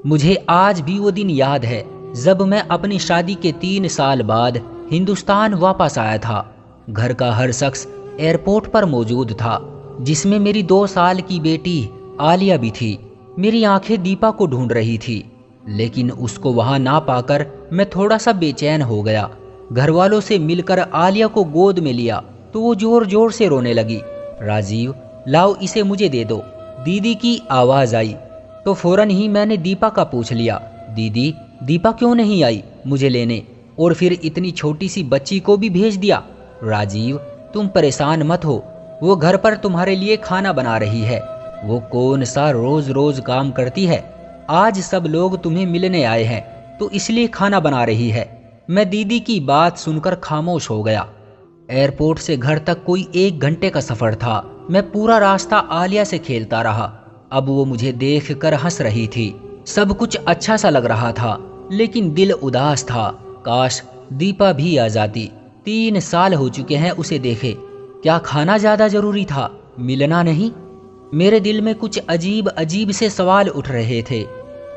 मुझे आज भी वो दिन याद है जब मैं अपनी शादी के 3 साल बाद हिंदुस्तान वापस आया था। घर का हर शख्स एयरपोर्ट पर मौजूद था, जिसमें मेरी 2 साल की बेटी आलिया भी थी। मेरी आंखें दीपा को ढूंढ रही थी, लेकिन उसको वहां ना पाकर मैं थोड़ा सा बेचैन हो गया। घर वालों से मिलकर आलिया को गोद में लिया तो वो जोर जोर से रोने लगी। राजीव, लाओ इसे मुझे दे दो, दीदी की आवाज आई। तो फौरन ही मैंने दीपा का पूछ लिया, दीदी, दीपा क्यों नहीं आई मुझे लेने, और फिर इतनी छोटी सी बच्ची को भी भेज दिया। राजीव, तुम परेशान मत हो, वो घर पर तुम्हारे लिए खाना बना रही है। वो कौन सा रोज रोज काम करती है, आज सब लोग तुम्हें मिलने आए हैं तो इसलिए खाना बना रही है। मैं दीदी की बात सुनकर खामोश हो गया। एयरपोर्ट से घर तक कोई 1 घंटे का सफर था। मैं पूरा रास्ता आलिया से खेलता रहा। अब वो मुझे देखकर हंस रही थी। सब कुछ अच्छा सा लग रहा था, लेकिन दिल उदास था। काश दीपा भी आ जाती। 3 साल हो चुके हैं उसे देखे। क्या खाना ज्यादा जरूरी था, मिलना नहीं? मेरे दिल में कुछ अजीब अजीब से सवाल उठ रहे थे।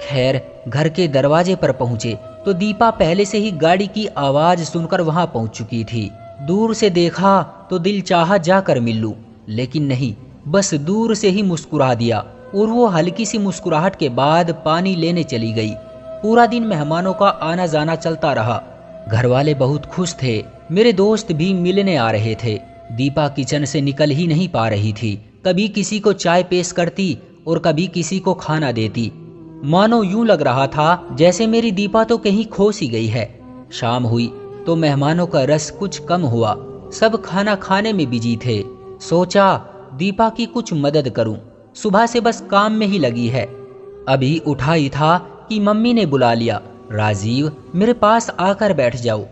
खैर, घर के दरवाजे पर पहुंचे तो दीपा पहले से ही गाड़ी की आवाज सुनकर वहां पहुंच चुकी थी। दूर से देखा तो दिल चाहा जाकर मिल लूं, लेकिन नहीं, बस दूर से ही मुस्कुरा दिया और वो हल्की सी मुस्कुराहट के बाद पानी लेने चली गई। पूरा दिन मेहमानों का आना जाना चलता रहा। घर वाले बहुत खुश थे। मेरे दोस्त भी मिलने आ रहे थे। दीपा किचन से निकल ही नहीं पा रही थी। कभी किसी को चाय पेश करती और कभी किसी को खाना देती। मानो यूं लग रहा था जैसे मेरी दीपा तो कहीं खो सी गई है। शाम हुई तो मेहमानों का रस कुछ कम हुआ। सब खाना खाने में बिजी थे। सोचा दीपा की कुछ मदद करूं। सुबह से बस काम में ही लगी है। अभी उठा ही था कि मम्मी ने बुला लिया, राजीव, मेरे पास आकर बैठ जाओ।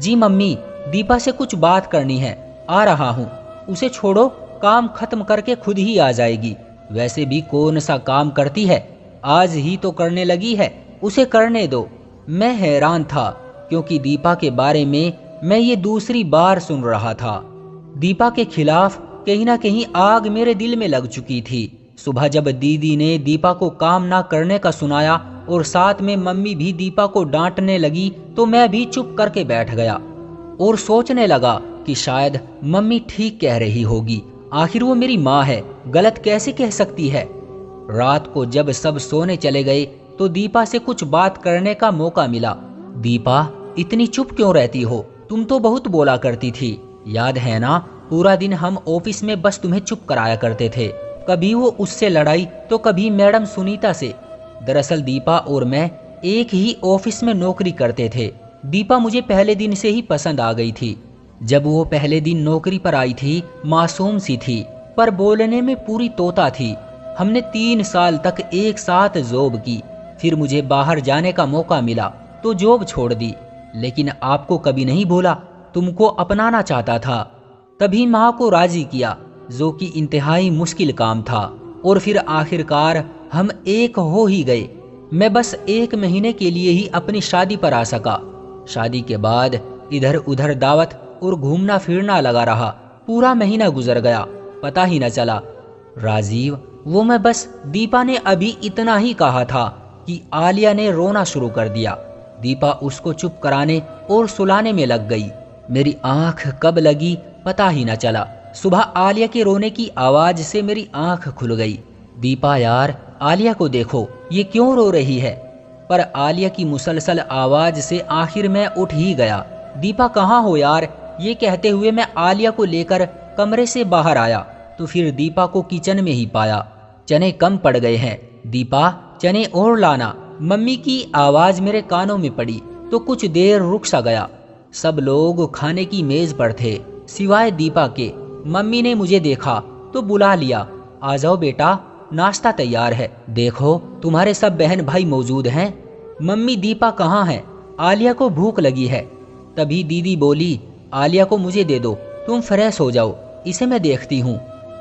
जी मम्मी, दीपा से कुछ बात करनी है, आ रहा हूँ। उसे छोड़ो, काम खत्म करके खुद ही आ जाएगी। वैसे भी कौन सा काम करती है, आज ही तो करने लगी है, उसे करने दो। मैं हैरान था क्योंकि दीपा के बारे में मैं ये दूसरी बार सुन रहा था। दीपा के खिलाफ कहीं ना कहीं आग मेरे दिल में लग चुकी थी। सुबह जब दीदी ने दीपा को काम ना करने का सुनाया और साथ में मम्मी भी दीपा को डांटने लगी तो मैं भी चुप करके बैठ गया और सोचने लगा कि शायद मम्मी ठीक कह रही होगी। आखिर वो मेरी माँ है, गलत कैसे कह सकती है। रात को जब सब सोने चले गए तो दीपा से कुछ बात करने का मौका मिला। दीपा, इतनी चुप क्यों रहती हो? तुम तो बहुत बोला करती थी, याद है ना? पूरा दिन हम ऑफिस में बस तुम्हें चुप कराया करते थे। कभी वो उससे लड़ाई तो कभी मैडम सुनीता से। दरअसल दीपा और मैं एक ही ऑफिस में नौकरी करते थे। दीपा मुझे पहले दिन से ही पसंद आ गई थी। जब वो पहले दिन नौकरी पर आई थी, मासूम सी थी, पर बोलने में पूरी तोता थी। हमने 3 साल तक एक साथ जॉब की। फिर मुझे बाहर जाने का मौका मिला तो जॉब छोड़ दी, लेकिन आपको कभी नहीं भूला, तुमको अपनाना चाहता था। तभी माँ को राजी किया, जो कि इंतहाई मुश्किल काम था, और फिर आखिरकार हम एक हो ही गए। मैं बस 1 महीने के लिए ही अपनी शादी पर आ सका। शादी के बाद इधर उधर दावत और घूमना फिरना लगा रहा। पूरा महीना गुजर गया, पता ही न चला। राजीव, वो मैं बस दीपा ने अभी इतना ही कहा था कि आलिया ने रोना शुरू कर दिया। दीपा उसको चुप कराने और सुलाने में लग गई। मेरी आंख कब लगी पता ही न चला। सुबह आलिया के रोने की आवाज से मेरी आंख खुल गई। दीपा यार, आलिया को देखो, ये क्यों रो रही है? पर आलिया की मुसलसल आवाज से आखिर मैं उठ ही गया। दीपा कहाँ हो यार? ये कहते हुए मैं आलिया को लेकर कमरे से बाहर आया तो फिर दीपा को किचन में ही पाया। चने कम पड़ गए हैं, दीपा चने और लाना। मम्मी की आवाज मेरे कानों में पड़ी तो कुछ देर रुक सा गया। सब लोग खाने की मेज पर थे सिवाय दीपा के। मम्मी ने मुझे देखा तो बुला लिया, आ जाओ बेटा, नाश्ता तैयार है। देखो तुम्हारे सब बहन भाई मौजूद हैं। मम्मी, दीपा कहाँ है? आलिया को भूख लगी है। तभी दीदी बोली, आलिया को मुझे दे दो, तुम फ्रेश हो जाओ, इसे मैं देखती हूँ।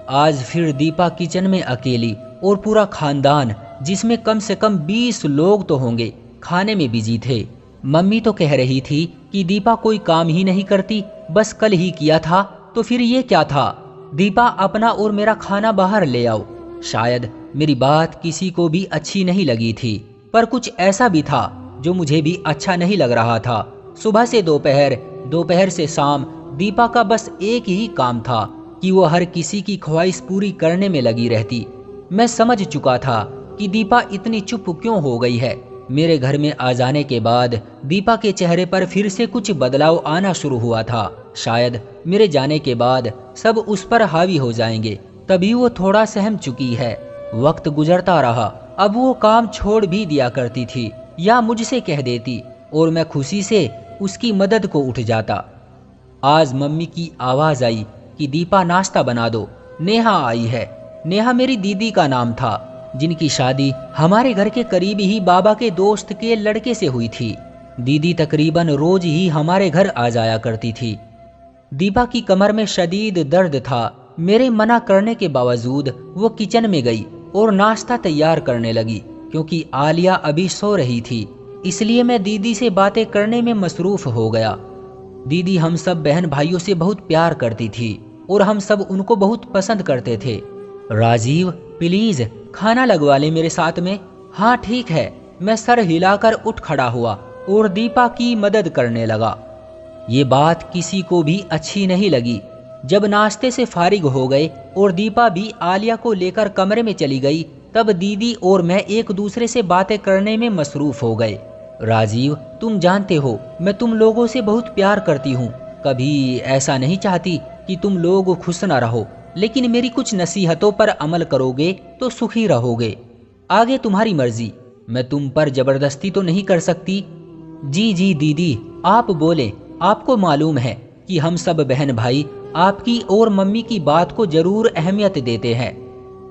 आज फिर दीपा किचन में अकेली और पूरा खानदान, जिसमें कम से कम 20 लोग तो होंगे, खाने में बिजी थे। मम्मी तो कह रही थी कि दीपा कोई काम ही नहीं करती, बस कल ही किया था, तो फिर ये क्या था? दीपा, अपना और मेरा खाना बाहर ले आओ। शायद मेरी बात किसी को भी अच्छी नहीं लगी थी, पर कुछ ऐसा भी था जो मुझे भी अच्छा नहीं लग रहा था। सुबह से दोपहर, दोपहर से शाम दीपा का बस एक ही काम था कि वो हर किसी की ख्वाहिश पूरी करने में लगी रहती। मैं समझ चुका था कि दीपा इतनी चुप क्यों हो गई है। मेरे घर में आ जाने के बाद दीपा के चेहरे पर फिर से कुछ बदलाव आना शुरू हुआ था। शायद मेरे जाने के बाद सब उस पर हावी हो जाएंगे, तभी वो थोड़ा सहम चुकी है। वक्त गुजरता रहा, अब वो काम छोड़ भी दिया करती थी या मुझसे कह देती और मैं खुशी से उसकी मदद को उठ जाता। आज मम्मी की आवाज़ आई कि दीपा नाश्ता बना दो, नेहा आई है। नेहा मेरी दीदी का नाम था, जिनकी शादी हमारे घर के करीब ही बाबा के दोस्त के लड़के से हुई थी। दीदी तकरीबन रोज ही हमारे घर आ जाया करती थी। दीपा की कमर में शदीद दर्द था। मेरे मना करने के बावजूद वो किचन में गई और नाश्ता तैयार करने लगी। क्योंकि आलिया अभी सो रही थी, इसलिए मैं दीदी से बातें करने में मसरूफ हो गया। दीदी हम सब बहन भाइयों से बहुत प्यार करती थी और हम सब उनको बहुत पसंद करते थे। राजीव, प्लीज खाना लगवा ले मेरे साथ में। हाँ ठीक है। मैं सर हिलाकर उठ खड़ा हुआ और दीपा की मदद करने लगा। ये बात किसी को भी अच्छी नहीं लगी। जब नाश्ते से फारिग हो गए और दीपा भी आलिया को लेकर कमरे में चली गई, तब दीदी और मैं एक दूसरे से बातें करने में मसरूफ हो गए। राजीव, तुम जानते हो मैं तुम लोगों से बहुत प्यार करती हूँ। कभी ऐसा नहीं चाहती कि तुम लोग खुश न रहो, लेकिन मेरी कुछ नसीहतों पर अमल करोगे तो सुखी रहोगे। आगे तुम्हारी मर्जी, मैं तुम पर जबरदस्ती तो नहीं कर सकती। जी जी दीदी, आप बोले। आपको मालूम है कि हम सब बहन भाई आपकी और मम्मी की बात को जरूर अहमियत देते हैं।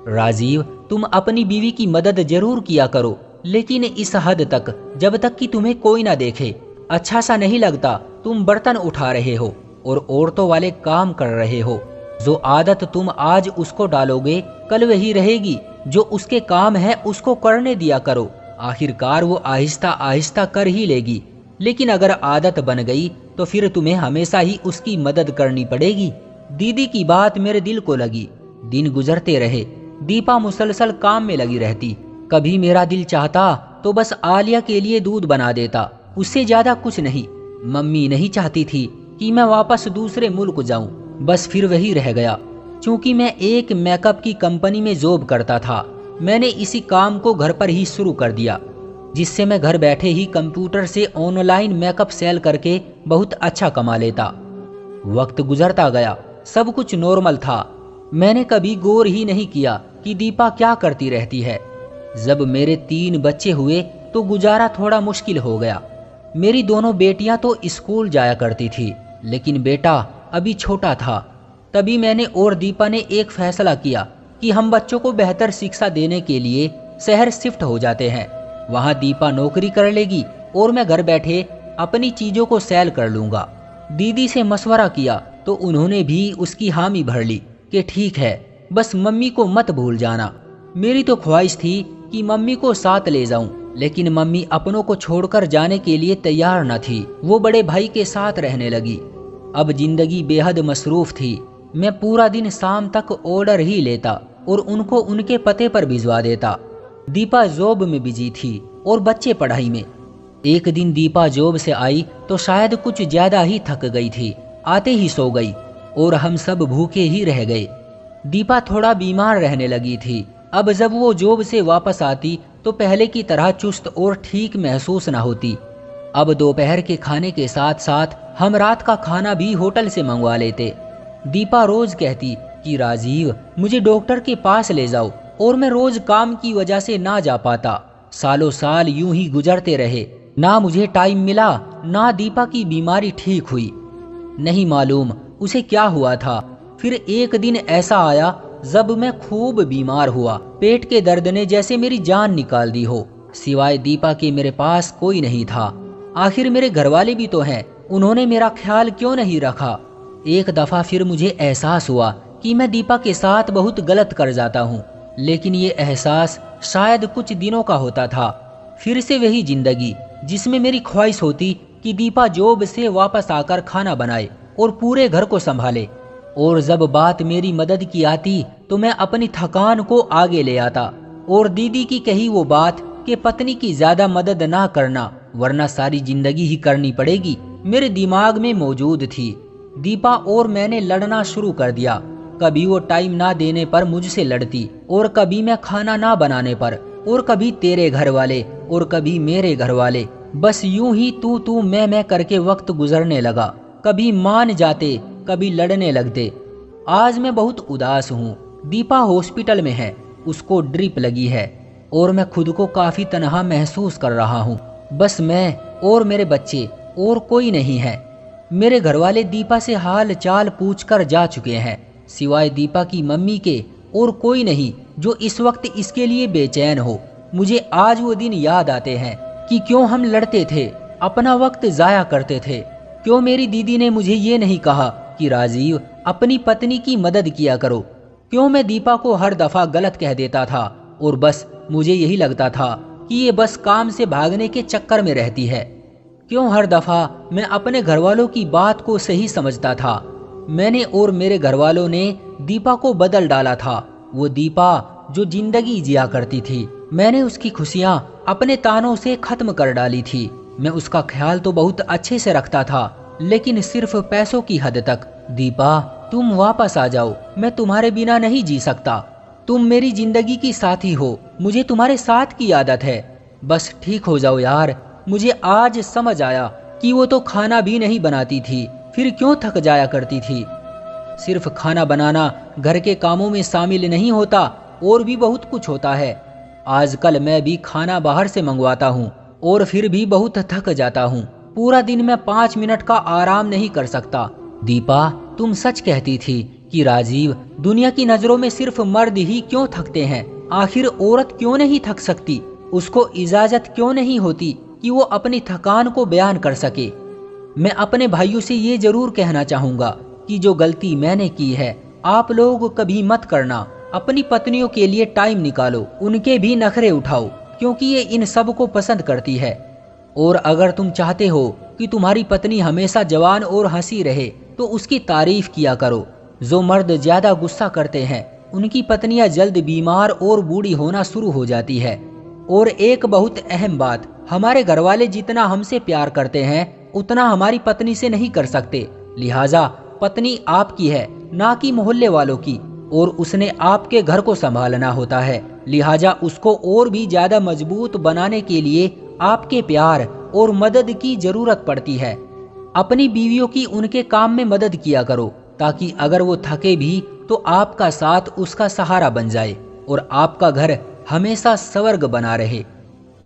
राजीव, तुम अपनी बीवी की मदद जरूर किया करो, लेकिन इस हद तक जब तक कि तुम्हें कोई ना देखे। अच्छा सा नहीं लगता तुम बर्तन उठा रहे हो और औरतों वाले काम कर रहे हो। जो आदत तुम आज उसको डालोगे, कल वही रहेगी। जो उसके काम है उसको करने दिया करो, आखिरकार वो आहिस्ता आहिस्ता कर ही लेगी। लेकिन अगर आदत बन गई तो फिर तुम्हें हमेशा ही उसकी मदद करनी पड़ेगी। दीदी की बात मेरे दिल को लगी। दिन गुजरते रहे, दीपा मुसलसल काम में लगी रहती। कभी मेरा दिल चाहता तो बस आलिया के लिए दूध बना देता, उससे ज्यादा कुछ नहीं। मम्मी नहीं चाहती थी कि मैं वापस दूसरे मुल्क जाऊं, बस फिर वही रह गया। क्योंकि मैं एक मेकअप की कंपनी में जॉब करता था, मैंने इसी काम को घर पर ही शुरू कर दिया, जिससे मैं घर बैठे ही कंप्यूटर से ऑनलाइन मेकअप सेल करके बहुत अच्छा कमा लेता। वक्त गुजरता गया, सब कुछ नॉर्मल था। मैंने कभी गौर ही नहीं किया कि दीपा क्या करती रहती है। जब मेरे 3 बच्चे हुए तो गुजारा थोड़ा मुश्किल हो गया। मेरी दोनों बेटियां तो स्कूल जाया करती थी, लेकिन बेटा अभी छोटा था। तभी मैंने और दीपा ने एक फैसला किया कि हम बच्चों को बेहतर शिक्षा देने के लिए शहर शिफ्ट हो जाते हैं। वहां दीपा नौकरी कर लेगी और मैं घर बैठे अपनी चीजों को सेल कर लूंगा। दीदी से मशवरा किया तो उन्होंने भी उसकी हामी भर ली कि ठीक है, बस मम्मी को मत भूल जाना। मेरी तो ख्वाहिश थी कि मम्मी को साथ ले जाऊं, लेकिन मम्मी अपनों को छोड़कर जाने के लिए तैयार न थी। वो बड़े भाई के साथ रहने लगी। अब जिंदगी बेहद मसरूफ थी। मैं पूरा दिन शाम तक ऑर्डर ही लेता और उनको उनके पते पर भिजवा देता। दीपा जॉब में बिजी थी और बच्चे पढ़ाई में। एक दिन दीपा जॉब से आई तो शायद कुछ ज्यादा ही थक गई थी, आते ही सो गई और हम सब भूखे ही रह गए। दीपा थोड़ा बीमार रहने लगी थी। अब जब वो जॉब से वापस आती तो पहले की तरह चुस्त और ठीक महसूस न होती। अब दोपहर के खाने के साथ साथ हम रात का खाना भी होटल से मंगवा लेते। दीपा रोज कहती कि राजीव, मुझे डॉक्टर के पास ले जाओ, और मैं रोज काम की वजह से ना जा पाता। सालों साल यूं ही गुजरते रहे, ना मुझे टाइम मिला, ना दीपा की बीमारी ठीक हुई। नहीं मालूम उसे क्या हुआ था। फिर एक दिन ऐसा आया जब मैं खूब बीमार हुआ। पेट के दर्द ने जैसे मेरी जान निकाल दी हो। सिवाय दीपा के मेरे पास कोई नहीं था। आखिर मेरे घरवाले भी तो हैं, उन्होंने मेरा ख्याल क्यों नहीं रखा। एक दफा फिर मुझे एहसास हुआ कि मैं दीपा के साथ बहुत गलत कर जाता हूँ, लेकिन ये एहसास शायद कुछ दिनों का होता था। फिर से वही जिंदगी जिसमें मेरी ख्वाहिश होती कि दीपा जॉब से वापस आकर खाना बनाए और पूरे घर को संभाले। और जब बात मेरी मदद की आती तो मैं अपनी थकान को आगे ले आता और दीदी की कही वो बात कि पत्नी की ज्यादा मदद ना करना, वरना सारी जिंदगी ही करनी पड़ेगी, मेरे दिमाग में मौजूद थी। दीपा और मैंने लड़ना शुरू कर दिया। कभी वो टाइम ना देने पर मुझसे लड़ती, और कभी मैं खाना ना बनाने पर, और कभी तेरे घर वाले, और कभी मेरे घर वाले। बस यूं ही तू मैं करके वक्त गुजरने लगा। कभी मान जाते, कभी लड़ने लगते। आज मैं बहुत उदास हूँ। दीपा हॉस्पिटल में है, उसको ड्रिप लगी है, और मैं खुद को काफी तनहा महसूस कर रहा हूँ। बस मैं और मेरे बच्चे, और कोई नहीं है। मेरे घरवाले दीपा से हाल चाल पूछकर जा चुके हैं। सिवाय दीपा की मम्मी के और कोई नहीं जो इस वक्त इसके लिए बेचैन हो। मुझे आज वो दिन याद आते हैं कि क्यों हम लड़ते थे, अपना वक्त जाया करते थे। क्यों मेरी दीदी ने मुझे ये नहीं कहा कि राजीव, अपनी पत्नी की मदद किया करो। क्यों मैं दीपा को हर दफा गलत कह देता था, और बस मुझे यही लगता था कि ये बस काम से भागने के चक्कर में रहती है। क्यों हर दफा मैं अपने घरवालों की बात को सही समझता था। मैंने और मेरे घरवालों ने दीपा को बदल डाला था। वो दीपा जो जिंदगी जिया करती थी, मैंने उसकी खुशियां अपने तानों से खत्म कर डाली थी। मैं उसका ख्याल तो बहुत अच्छे से रखता था, लेकिन सिर्फ पैसों की हद तक। दीपा, तुम वापस आ जाओ, मैं तुम्हारे बिना नहीं जी सकता। तुम मेरी जिंदगी की साथी हो, मुझे तुम्हारे साथ की आदत है। बस ठीक हो जाओ यार। मुझे आज समझ आया कि वो तो खाना भी नहीं बनाती थी, फिर क्यों थक जाया करती थी। सिर्फ खाना बनाना घर के कामों में शामिल नहीं होता, और भी बहुत कुछ होता है। आजकल मैं भी खाना बाहर से मंगवाता हूँ, और फिर भी बहुत थक जाता हूँ। पूरा दिन मैं 5 मिनट का आराम नहीं कर सकता। दीपा, तुम सच कहती थी कि राजीव, दुनिया की नजरों में सिर्फ मर्द ही क्यों थकते हैं। आखिर औरत क्यों नहीं थक सकती? उसको इजाजत क्यों नहीं होती कि वो अपनी थकान को बयान कर सके? मैं अपने भाइयों से ये जरूर कहना चाहूंगा कि जो गलती मैंने की है, आप लोग कभी मत करना। अपनी पत्नियों के लिए टाइम निकालो, उनके भी नखरे उठाओ, क्योंकि ये इन सब को पसंद करती है। और अगर तुम चाहते हो कि तुम्हारी पत्नी हमेशा जवान और हंसी रहे, तो उसकी तारीफ किया करो। जो मर्द ज्यादा गुस्सा करते हैं, उनकी पत्नियां जल्द बीमार और बूढ़ी होना शुरू हो जाती है। और एक बहुत अहम बात, हमारे घरवाले जितना हमसे प्यार करते हैं, उतना हमारी पत्नी से नहीं कर सकते। लिहाजा पत्नी आपकी है, ना कि मोहल्ले वालों की, और उसने आपके घर को संभालना होता है। लिहाजा उसको और भी ज्यादा मजबूत बनाने के लिए आपके प्यार और मदद की जरूरत पड़ती है। अपनी बीवियों की उनके काम में मदद किया करो, ताकि अगर वो थके भी तो आपका साथ उसका सहारा बन जाए, और आपका घर हमेशा स्वर्ग बना रहे।